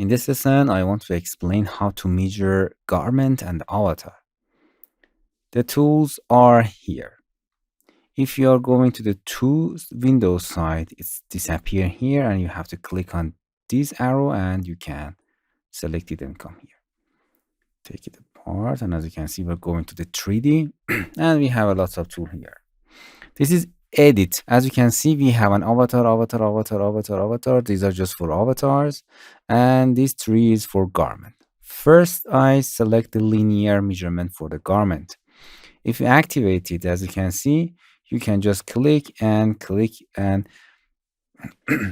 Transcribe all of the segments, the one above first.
In this lesson, I want to explain how to measure garment and avatar. The tools are here. If you are going to the tools window side, it's disappear here and you have to click on this arrow and you can select it and come here. Take it apart, and as you can see, we're going to the 3D and we have a lot of tools here. This is edit. As you can see, we have an avatar. These are just for avatars, and this tree is for garment. First, I select the linear measurement for the garment. If you activate it, as you can see, you can just click and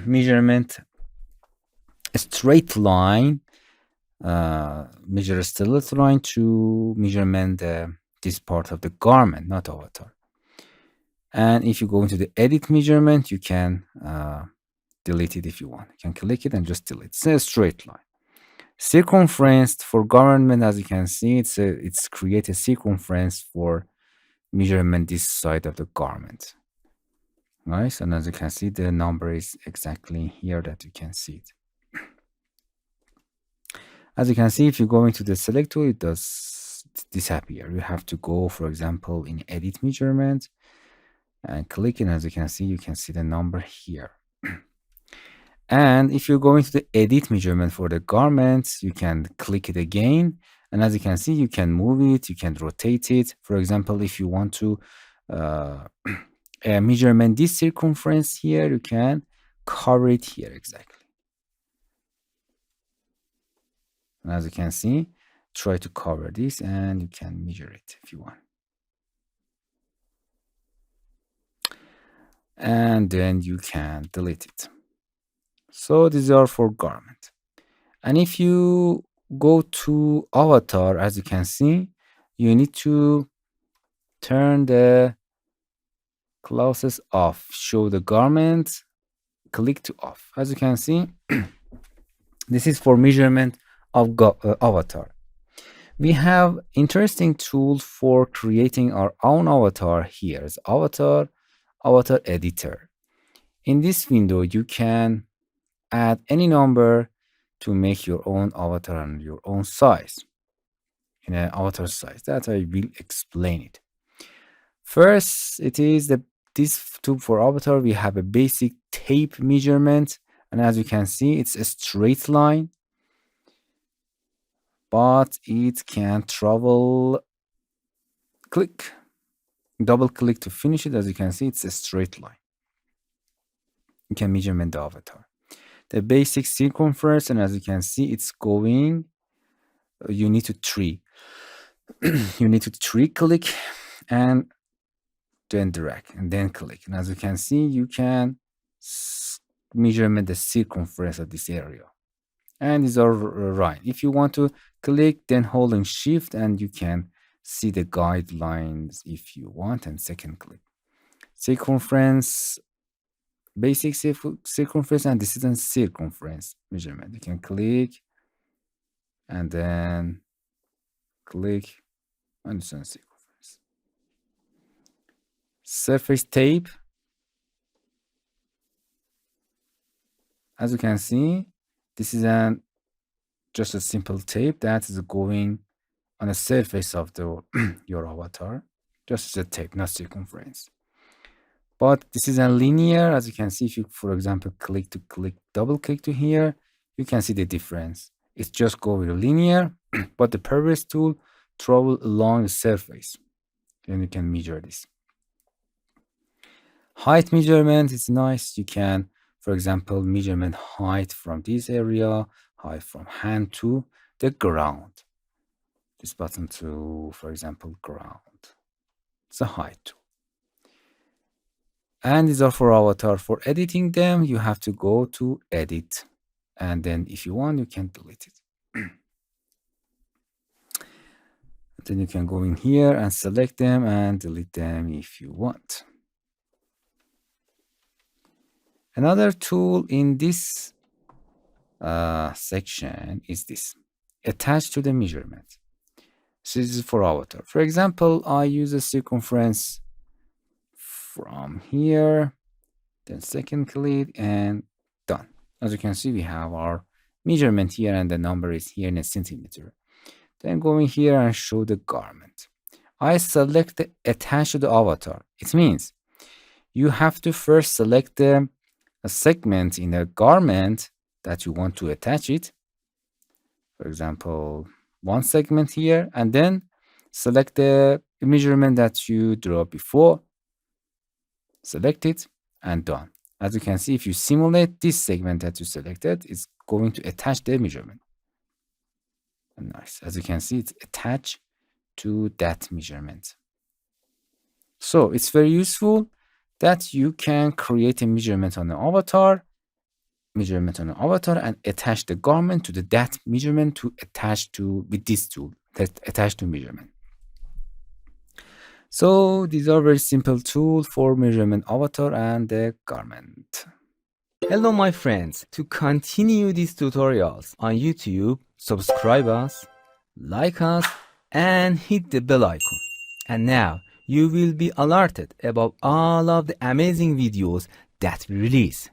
measurement a straight line, measure a straight line to measurement this part of the garment, not avatar. And if you go into the edit measurement, you can delete it if you want. You can click it and just delete. It's a straight line. Circumference for garment, as you can see, it's create a circumference for measurement this side of the garment. Nice, and as you can see, the number is exactly here that you can see it. As you can see, if you go into the select tool, it does disappear. You have to go, for example, in edit measurement and click, and as you can see the number here. And if you go into the edit measurement for the garments, you can click it again, and as you can see, you can move it, you can rotate it. For example, if you want to measurement this circumference here, you can cover it here exactly. And as you can see, try to cover this and you can measure it if you want. And then you can delete it. So these are for garment. And if you go to avatar, as you can see, you need to turn the closest off, show the garment, click to off. As you can see, this is for measurement of avatar. We have interesting tools for creating our own avatar. Here's avatar editor. In this window, you can add any number to make your own avatar and your own size, in an avatar size. That I will explain it. First, it is this tool for avatar. We have a basic tape measurement, and as you can see, it's a straight line, but it can travel. Click, double click to finish it. As you can see, it's a straight line. You can measurement the avatar. The basic circumference, and as you can see, it's going. You need to tree. You need to tree click and then drag and then click. And as you can see, you can measurement the circumference of this area. And these are right. If you want to click, then holding shift and you can see the guidelines if you want, and second click. Circumference, basic circumference, and this is a circumference measurement. You can click and then click and this is circumference. Surface tape. As you can see, this is just a simple tape that is going on the surface of the your avatar. Just a tape, not circumference. But this is a linear. As you can see, if you, for example, double click to here, you can see the difference. It's just go with a linear, but the previous tool travel along the surface. Then you can measure this. Height measurement is nice. You can, for example, measurement height from this area, height from hand to the ground. This button to, for example, ground. It's a height tool. And these are for avatar. For editing them, you have to go to edit. And then if you want, you can delete it. Then you can go in here and select them and delete them if you want. Another tool in this section is this, attached to the measurement. So this is for avatar. For example, I use a circumference from here, then second click and done. As you can see, we have our measurement here and the number is here in a centimeter. Then going here and show the garment. I select the attach to the avatar. It means you have to first select a segment in a garment that you want to attach it. For example, one segment here, and then select the measurement that you drew before. Select it and done. As you can see, if you simulate this segment that you selected, it's going to attach the measurement. Nice. As you can see, it's attached to that measurement. So it's very useful that you can create a measurement on the avatar, and attach the garment to that measurement to attach to with this tool, attach to measurement. So these are very simple tools for measurement avatar and the garment. Hello my friends, to continue these tutorials on YouTube, subscribe us, like us, and hit the bell icon. And now you will be alerted about all of the amazing videos that we release.